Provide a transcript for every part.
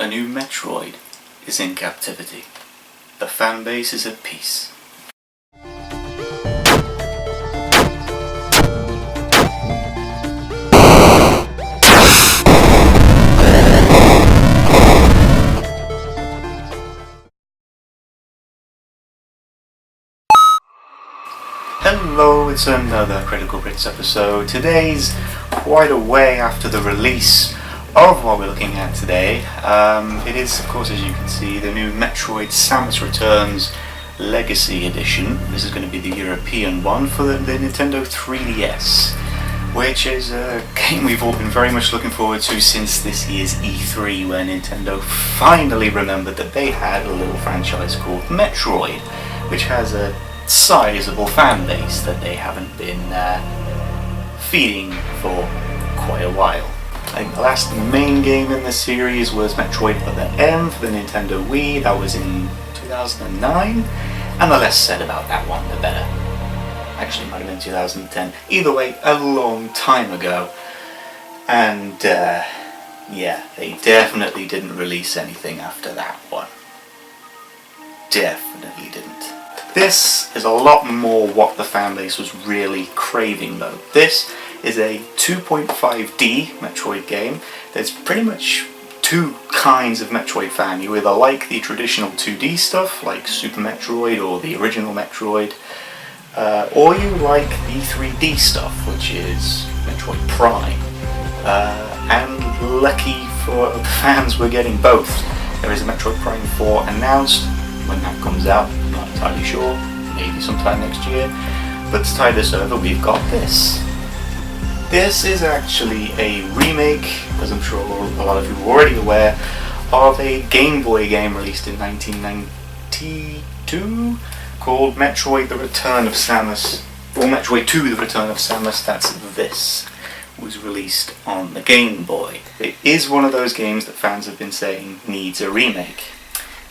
A new Metroid is in captivity. The fanbase is at peace. Hello, it's another Critical Brits episode. Today's quite a way after the release of what we're looking at today. It is, of course, as you can see, the new Metroid Samus Returns Legacy Edition. This is going to be the European one for the Nintendo 3DS, which is a game we've all been very much looking forward to since this year's E3, where Nintendo finally remembered that they had a little franchise called Metroid, which has a sizable fan base that they haven't been feeding for quite a while. I think the last main game in the series was Metroid Other M for the Nintendo Wii. That was in 2009, and the less said about that one, the better. Actually, it might have been 2010. Either way, a long time ago. And yeah, they definitely didn't release anything after that one. Definitely didn't. This is a lot more what the fanbase was really craving though. This is a 2.5D Metroid game. There's pretty much two kinds of Metroid fan. You either like the traditional 2D stuff, like Super Metroid or the original Metroid, or you like the 3D stuff, which is Metroid Prime. And lucky for the fans, we're getting both. There is a Metroid Prime 4 announced. When that comes out, I'm not entirely sure, maybe sometime next year. But to tie this over, we've got this. This is actually a remake, as I'm sure a lot of you are already aware, of a Game Boy game released in 1992 called Metroid The Return of Samus, or Metroid 2 The Return of Samus. That's this. Was released on the Game Boy. It is one of those games that fans have been saying needs a remake.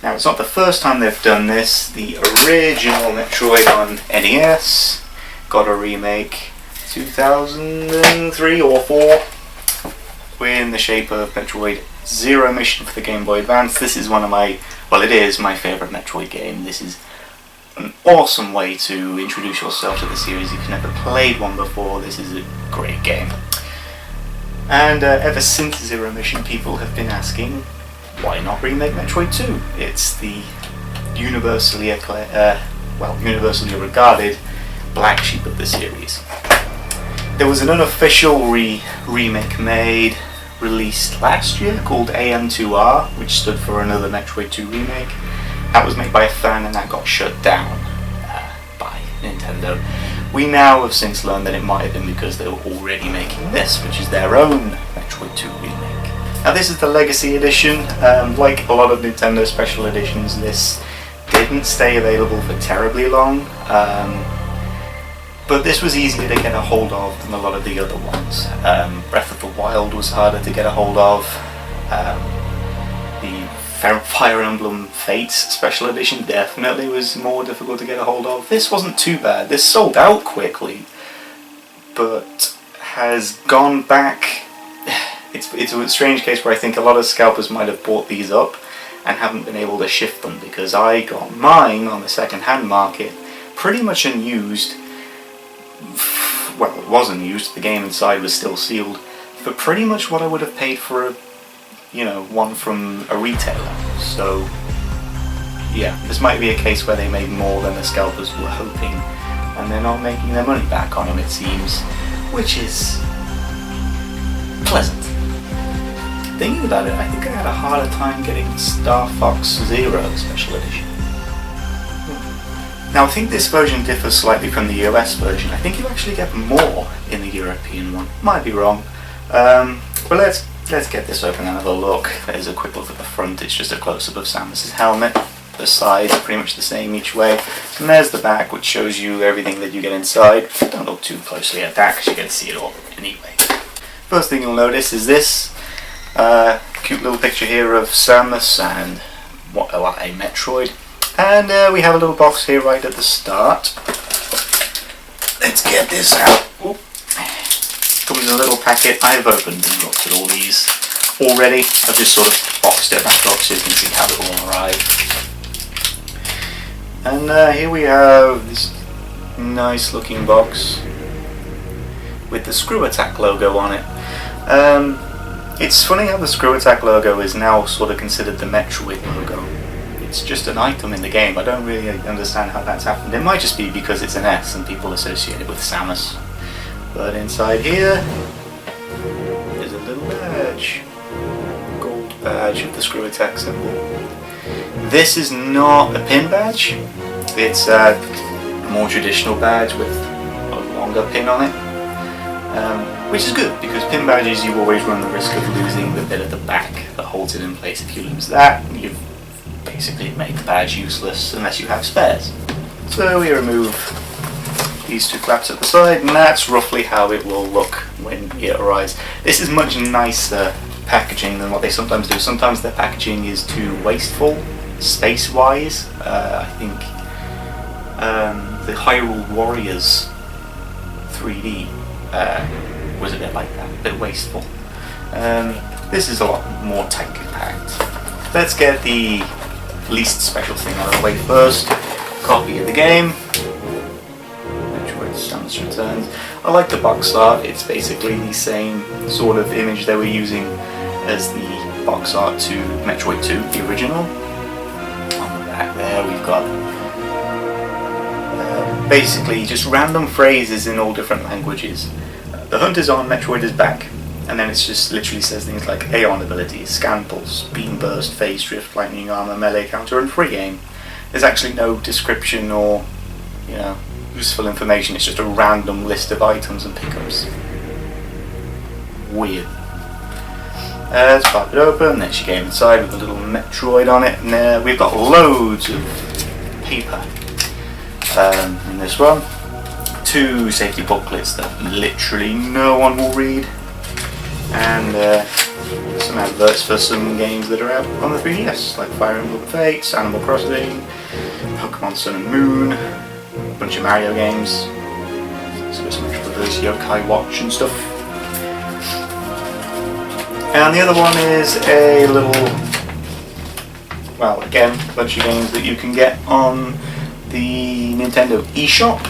Now, it's not the first time they've done this. The original Metroid on NES got a remake 2003 or 4 in the shape of Metroid Zero Mission for the Game Boy Advance. This is one of my, well, it is my favourite Metroid game. This is an awesome way to introduce yourself to the series if you've never played one before. This is a great game. And ever since Zero Mission, people have been asking, why not remake Metroid 2? It's the universally regarded black sheep of the series. There was an unofficial remake made, released last year, called AM2R, which stood for Another Metroid 2 Remake. That was made by a fan and that got shut down by Nintendo. We now have since learned that it might have been because they were already making this, which is their own Metroid 2 remake. Now this is the Legacy Edition. Like a lot of Nintendo Special Editions, this didn't stay available for terribly long, but this was easier to get a hold of than a lot of the other ones. Breath of the Wild was harder to get a hold of. The Fire Emblem Fates Special Edition definitely was more difficult to get a hold of. This wasn't too bad. This sold out quickly, but has gone back. It's a strange case where I think a lot of scalpers might have bought these up and haven't been able to shift them, because I got mine on the second-hand market pretty much unused. Well, it was unused, the game inside was still sealed, for pretty much what I would have paid for one from a retailer. So yeah, this might be a case where they made more than the scalpers were hoping, and they're not making their money back on them, it seems, which is pleasant. Thinking about it, I think I had a harder time getting Star Fox Zero Special Edition. Now I think this version differs slightly from the US version. I think you actually get more in the European one. Might be wrong. But let's get this open and have a look. There's a quick look at the front. It's just a close-up of Samus's helmet. The sides are pretty much the same each way. And there's the back, which shows you everything that you get inside. Don't look too closely at that because you get to see it all anyway. First thing you'll notice is this. Cute little picture here of Samus and a Metroid. And we have a little box here right at the start. Let's get this out. Ooh. Comes in a little packet. I've opened and looked at all these already. I've just sort of boxed it back up And here we have this nice looking box with the Screw Attack logo on it. It's funny how the Screw Attack logo is now sort of considered the Metroid logo. It's just an item in the game. I don't really understand how that's happened. It might just be because it's an S and people associate it with Samus. But inside here is a little badge. Gold badge of the Screw Attack symbol. This is not a pin badge. It's a more traditional badge with a longer pin on it. Which is good, because pin badges you always run the risk of losing the bit at the back that holds it in place. If you lose that, you've basically made the badge useless unless you have spares. So we remove these two flaps at the side, and that's roughly how it will look when it arrives. This is much nicer packaging than what they sometimes do. Sometimes their packaging is too wasteful, space-wise. I think the Hyrule Warriors 3D was a bit like that, a bit wasteful. This is a lot more tightly packed. Let's get the least special thing out of the way first. Copy of the game. Metroid Samus Returns. I like the box art. It's basically the same sort of image they were using as the box art to Metroid 2, the original. On the back there we've got basically just random phrases in all different languages. The hunt is on, Metroid is back, and then it just literally says things like Aeon abilities, Scan Pulse, Beam Burst, Phase Drift, Lightning Armor, Melee Counter, and Free Game. There's actually no description or, useful information. It's just a random list of items and pickups. Weird. Let's pop it open. There's your game inside with a little Metroid on it, and we've got loads of paper in this one. 2 safety booklets that literally no one will read, and some adverts for some games that are out on the 3DS, like Fire Emblem Fates, Animal Crossing, Pokemon Sun and Moon, a bunch of Mario games, Super Smash Bros, Yokai Watch and stuff. And the other one is a little, well, again, a bunch of games that you can get on the Nintendo eShop.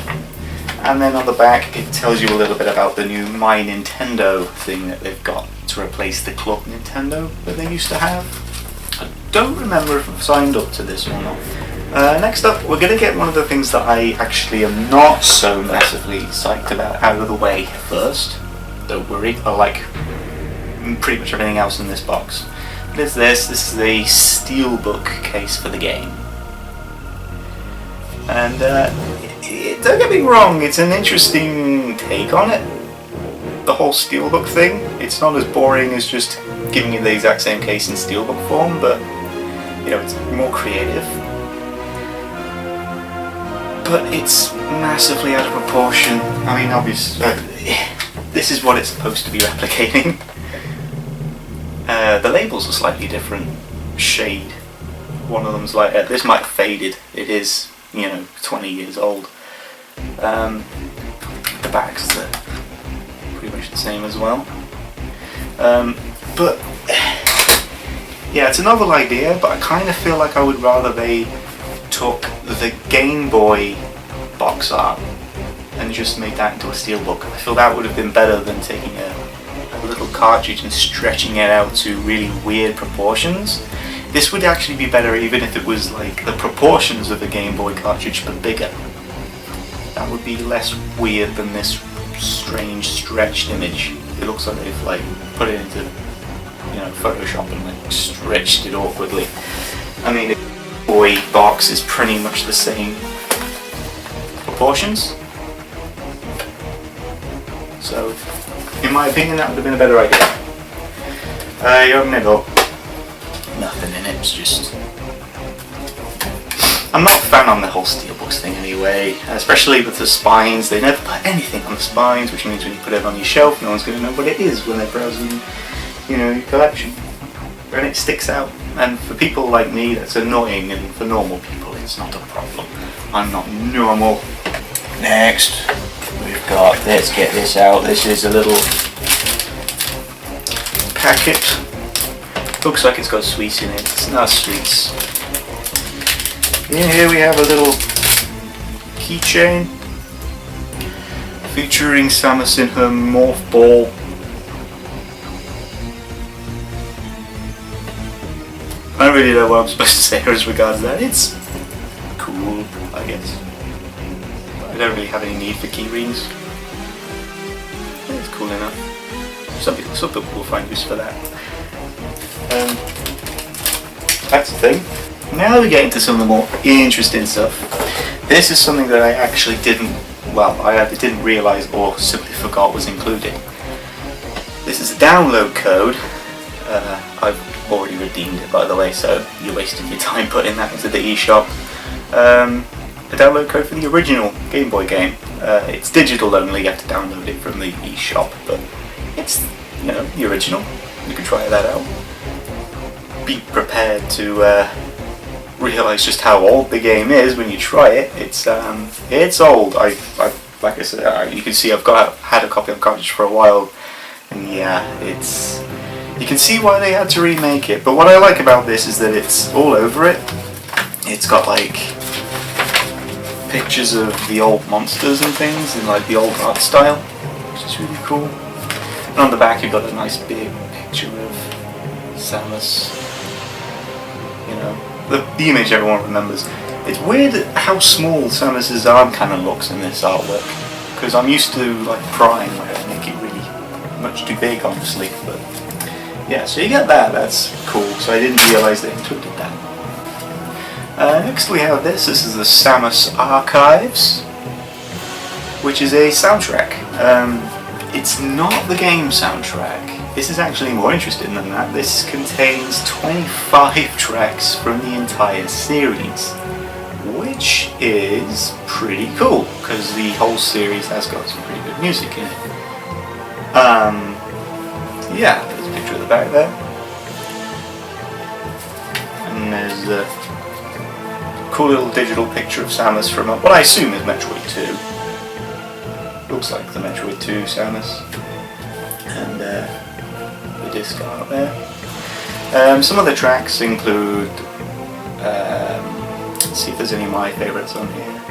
And then on the back it tells you a little bit about the new My Nintendo thing that they've got to replace the Club Nintendo that they used to have. I don't remember if I've signed up to this or not. Next up, we're going to get one of the things that I actually am not so massively psyched about out of the way first. Don't worry, I like pretty much everything else in this box. There's this is the steelbook case for the game. And don't get me wrong, it's an interesting take on it. The whole steelbook thing. It's not as boring as just giving you the exact same case in steelbook form, but it's more creative. But it's massively out of proportion. I mean, obviously, this is what it's supposed to be replicating. The labels are slightly different shade. One of them's like, this might have faded. It is, 20 years old. The backs are pretty much the same as well. But yeah, it's a novel idea, but I kind of feel like I would rather they took the Game Boy box art and just made that into a steelbook. I feel that would have been better than taking a little cartridge and stretching it out to really weird proportions. This would actually be better even if it was like the proportions of a Game Boy cartridge but bigger. That would be less weird than this strange stretched image. It looks like they've put it into Photoshop and stretched it awkwardly. I mean, the Game Boy box is pretty much the same proportions. So, in my opinion, that would have been a better idea. You open it up. Nothing in it. It's just. I'm not a fan on the whole steelbooks thing anyway, especially with the spines. They never put anything on the spines, which means when you put it on your shelf, no one's going to know what it is when they're browsing, your collection. And it sticks out. And for people like me, that's annoying, and for normal people, it's not a problem. I'm not normal. Next, we've got, let's get this out. This is a little packet. Looks like it's got sweets in it. It's not sweets. In here we have a little keychain featuring Samus in her morph ball. I don't really know what I'm supposed to say as regards that. It's cool, I guess. I don't really have any need for key rings. It's cool enough. Some people will find use for that. That's the thing. Now we get into some of the more interesting stuff. This is something that I actually didn't realise or simply forgot was included. This is a download code. I've already redeemed it, by the way, so you're wasting your time putting that into the eShop. A download code for the original Game Boy game. It's digital only, you have to download it from the eShop, but it's, the original. You can try that out. Be prepared to realise just how old the game is when you try it. It's old. Like I said, you can see I've had a copy of the cartridge for a while, and yeah, you can see why they had to remake it. But what I like about this is that it's all over it. It's got like pictures of the old monsters and things in like the old art style, which is really cool. And on the back you've got a nice big picture of Samus. The image everyone remembers. It's weird how small Samus's arm kind of looks in this artwork, because I'm used to like Prime where they make it really much too big, honestly. But yeah, so you get that. That's cool. So I didn't realise they included that. Next we have this. This is the Samus Archives, which is a soundtrack. It's not the game soundtrack. This is actually more interesting than that. This contains 25 tracks from the entire series, which is pretty cool, because the whole series has got some pretty good music in it. Yeah, there's a picture of the back there. And there's a cool little digital picture of Samus from what I assume is Metroid 2. Looks like the Metroid 2 Samus. And the disc art there. Some of the tracks include, let's see if there's any of my favourites on here.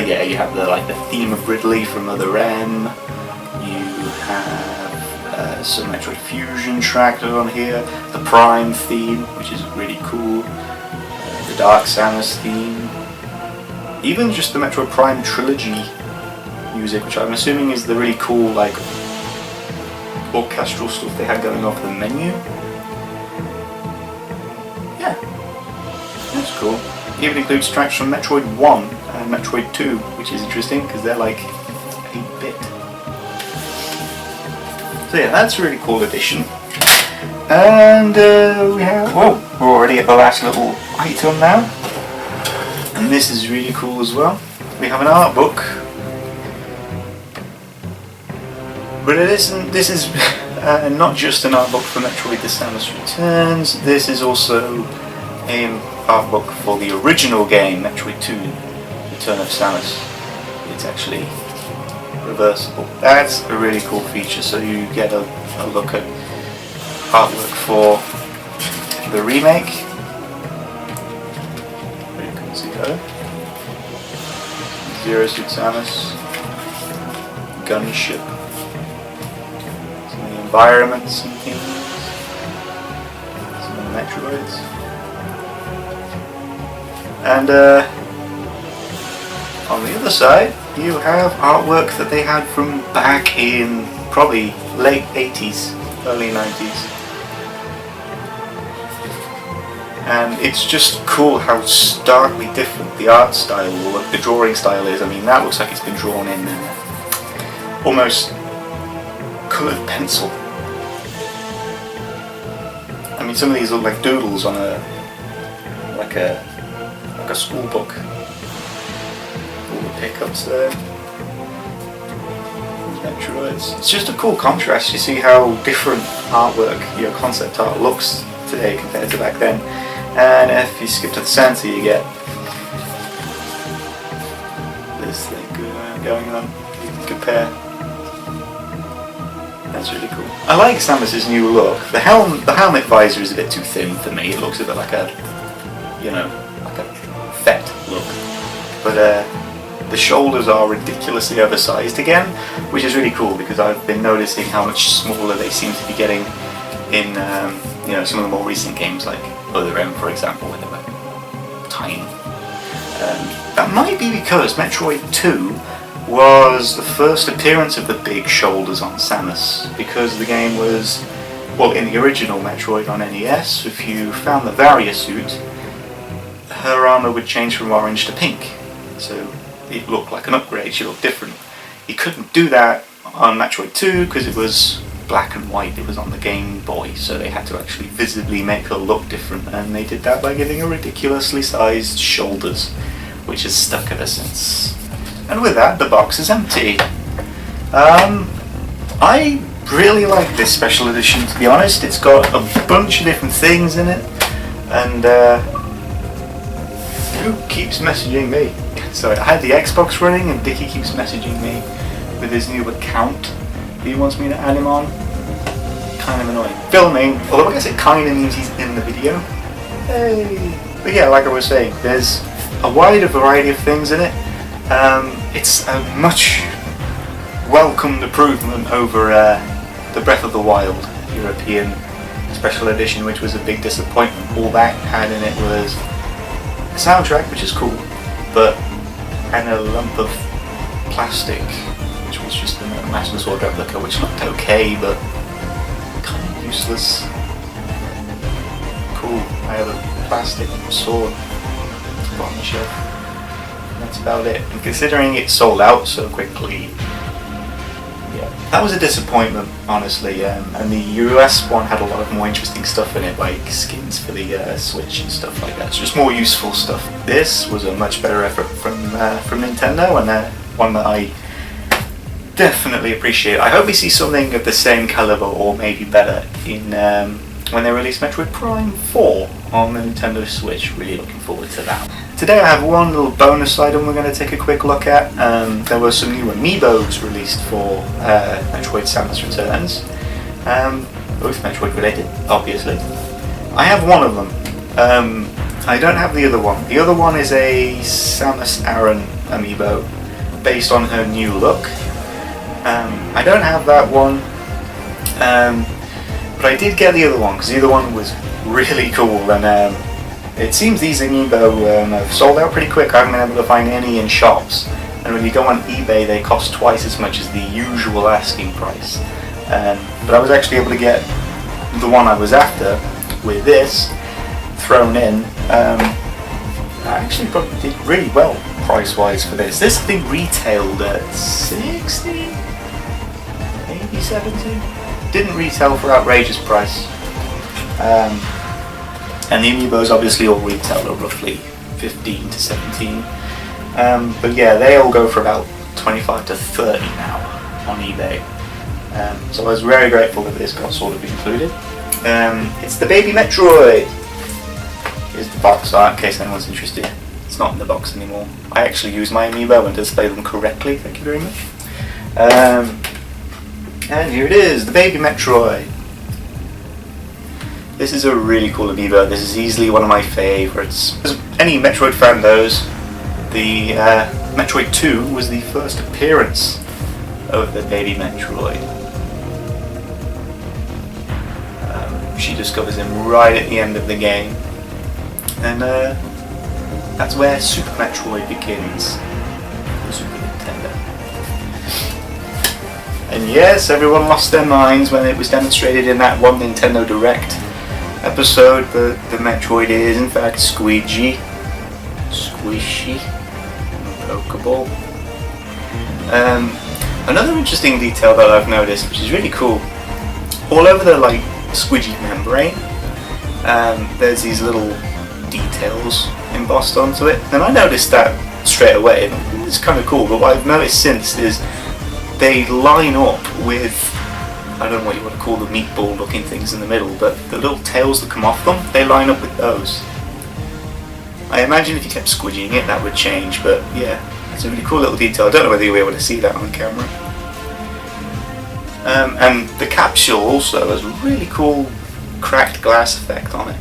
Yeah, you have the theme of Ridley from Other M. You have some Metroid Fusion track on here. The Prime theme, which is really cool. The Dark Samus theme. Even just the Metroid Prime trilogy music, which I'm assuming is the really cool orchestral stuff they had going off the menu. Yeah, that's cool. It even includes tracks from Metroid 1 and Metroid 2, which is interesting because they're like 8-bit. So yeah, that's a really cool addition. And we're already at the last little item now, and this is really cool as well. We have an art book. But this is not just an art book for Metroid Samus Returns. This is also an art book for the original game, Metroid 2 Return of Samus. It's actually reversible. That's a really cool feature, so you get a look at artwork for the remake. You can see that. Zero Suit Samus. Gunship. Environments and things, some of the Metroids, and on the other side you have artwork that they had from back in probably late 80s, early 90s, and it's just cool how starkly different the art style or the drawing style is. I mean, that looks like it's been drawn in almost coloured pencil. I mean, some of these look like doodles on a school book. All the pickups there. Metroids. It's just a cool contrast. You see how different artwork, concept art looks today compared to back then. And if you skip to the center, you get this thing going on. You can compare. That's really cool. I like Samus's new look. The helmet visor is a bit too thin for me. It looks a bit like a, you know, like a fet look. But the shoulders are ridiculously oversized again, which is really cool because I've been noticing how much smaller they seem to be getting in, you know, some of the more recent games like Other M, for example, where they were tiny. That might be because Metroid 2 was the first appearance of the big shoulders on Samus, because the game was, well, in the original Metroid on NES, if you found the Varia suit, her armour would change from orange to pink, so it looked like an upgrade, she looked different. You couldn't do that on Metroid 2 because it was black and white, it was on the Game Boy, so they had to actually visibly make her look different, and they did that by giving her ridiculously sized shoulders, which has stuck ever since. And with that, the box is empty. I really like this special edition, to be honest. It's got a bunch of different things in it, and who keeps messaging me? Sorry, I had the Xbox running and Dickie keeps messaging me with his new account. He wants me to add him on. Kind of annoying. Filming, although I guess it kind of means he's in the video. Hey! But yeah, like I was saying, there's a wider variety of things in it. It's a much welcomed improvement over the Breath of the Wild European Special Edition, which was a big disappointment. All that had in it was a soundtrack, which is cool, but and a lump of plastic, which was just a Master Sword replica, which looked okay, but kind of useless. Cool, I have a plastic sword on the shelf. That's about it. And considering it sold out so quickly, yeah, that was a disappointment, honestly. And the US one had a lot of more interesting stuff in it, like skins for the Switch and stuff like that. It's just more useful stuff. This was a much better effort from Nintendo, and one that I definitely appreciate. I hope we see something of the same caliber, or maybe better, in when they release Metroid Prime 4 on the Nintendo Switch. Really looking forward to that. Today I have one little bonus item we're going to take a quick look at. There were some new Amiibos released for Metroid Samus Returns. Both Metroid related, obviously. I have one of them. I don't have the other one. The other one is a Samus Aran Amiibo based on her new look. I don't have that one. But I did get the other one, because the other one was really cool, and it seems these Amiibo have sold out pretty quick. I haven't been able to find any in shops, and when you go on eBay they cost twice as much as the usual asking price. But I was actually able to get the one I was after with this thrown in. I actually probably did really well price-wise for this. This thing retailed at 60, maybe 70. Didn't retail for outrageous price, and the Amiibos obviously all retail at roughly 15 to 17, but yeah, they all go for about 25 to 30 now on eBay, so I was very grateful that this got sort of included. It's the Baby Metroid. Here's the box art in case anyone's interested. It's not in the box anymore. I actually use my Amiibo and display them correctly, thank you very much. And here it is, the Baby Metroid. This is a really cool Amiibo. This is easily one of my favourites. As any Metroid fan knows, the Metroid 2 was the first appearance of the Baby Metroid. She discovers him right at the end of the game, and that's where Super Metroid begins. The Super Nintendo. And yes, everyone lost their minds when it was demonstrated in that one Nintendo Direct episode that the Metroid is in fact squidgy, squishy, pokeball. Another interesting detail that I've noticed, which is really cool, all over the squidgy membrane, there's these little details embossed onto it, and I noticed that straight away. It's kind of cool, but what I've noticed since is they line up with, I don't know what you want to call the meatball looking things in the middle, but the little tails that come off them, they line up with those. I imagine if you kept squidgying it that would change, but yeah, it's a really cool little detail. I don't know whether you'll be able to see that on camera. And the capsule also has a really cool cracked glass effect on it.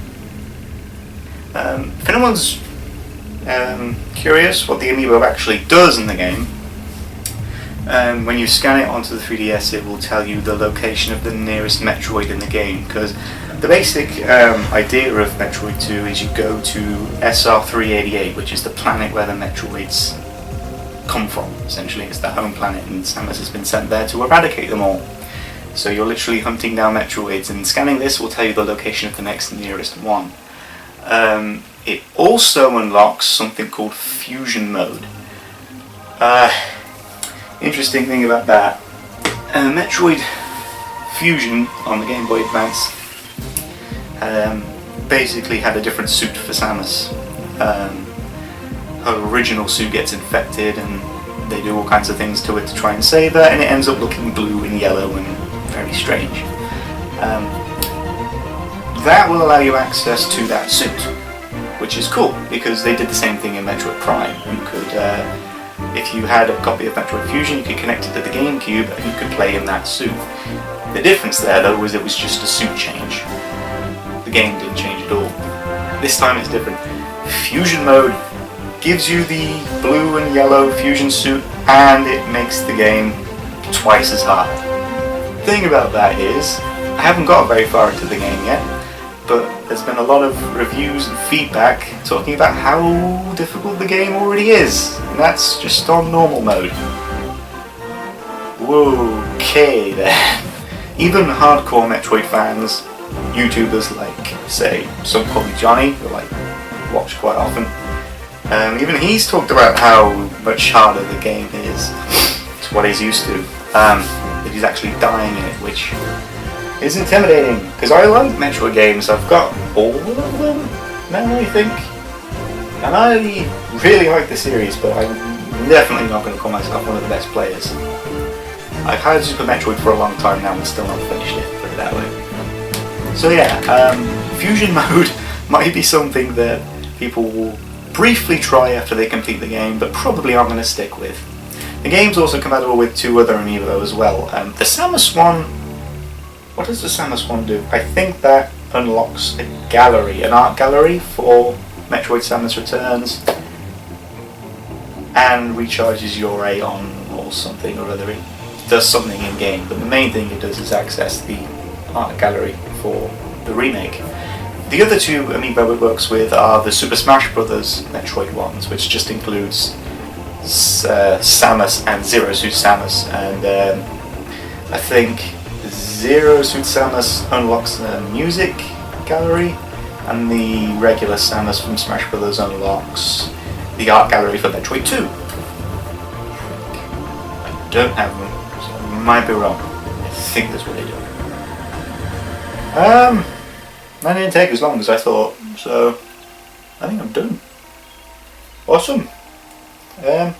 If anyone's curious what the Amiibo actually does in the game, when you scan it onto the 3DS, it will tell you the location of the nearest Metroid in the game, because the basic idea of Metroid 2 is you go to SR388, which is the planet where the Metroids come from. Essentially, it's the home planet, and Samus has been sent there to eradicate them all. So you're literally hunting down Metroids, and scanning this will tell you the location of the next nearest one. It also unlocks something called Fusion Mode. Interesting thing about that, Metroid Fusion on the Game Boy Advance basically had a different suit for Samus. Her original suit gets infected and they do all kinds of things to it to try and save her, and it ends up looking blue and yellow and very strange. That will allow you access to that suit, which is cool, because they did the same thing in Metroid Prime. You could, if you had a copy of Metroid Fusion, you could connect it to the GameCube and you could play in that suit. The difference there, though, was it was just a suit change. The game didn't change at all. This time it's different. Fusion Mode gives you the blue and yellow fusion suit, and it makes the game twice as hard. The thing about that is, I haven't got very far into the game yet, but there's been a lot of reviews and feedback talking about how difficult the game already is, and that's just on normal mode. Okay then. Even hardcore Metroid fans, YouTubers like, say, Some Call Me Johnny, who I watch quite often, even he's talked about how much harder the game is to what he's used to, that he's actually dying in it, which is intimidating, because I like Metroid games. I've got all of them now, I think, and I really like the series, but I'm definitely not going to call myself one of the best players. I've had Super Metroid for a long time now and still not finished it, put it that way. So yeah, Fusion Mode might be something that people will briefly try after they complete the game, but probably aren't going to stick with. The game's also compatible with 2 other Amiibo as well. The Samus one, what does the Samus one do? I think that unlocks a gallery, an art gallery for Metroid Samus Returns, and recharges your Aeon or something or other. It does something in game, but the main thing it does is access the art gallery for the remake. The other 2 Amiibo it works with are the Super Smash Bros. Metroid ones, which just includes Samus and Zero Suit Samus, and I think Zero Suit Samus unlocks the music gallery, and the regular Samus from Smash Bros. Unlocks the art gallery for Metroid 2. I don't have them, so I might be wrong. I think that's what they do. That didn't take as long as I thought, so I think I'm done. Awesome. I'm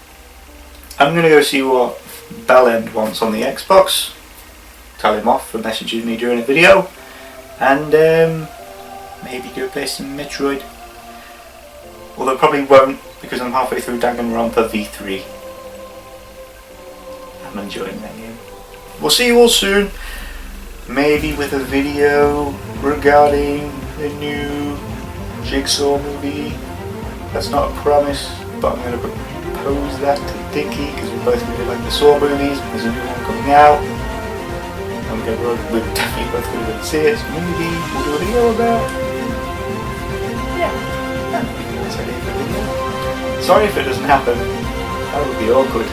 going to go see what Bellend wants on the Xbox, tell him off for messaging me during a video, and maybe go play some Metroid. Although probably won't, because I'm halfway through Danganronpa V3. I'm enjoying that game. We'll see you all soon, maybe with a video regarding the new Jigsaw movie. That's not a promise, but I'm going to propose that to Dickie, because we both really like the Saw movies. There's a new one coming out, and we're definitely both going to see it, so maybe we'll do a video about it. Yeah, that would be a nice idea for a video. Sorry if it doesn't happen, that would be awkward.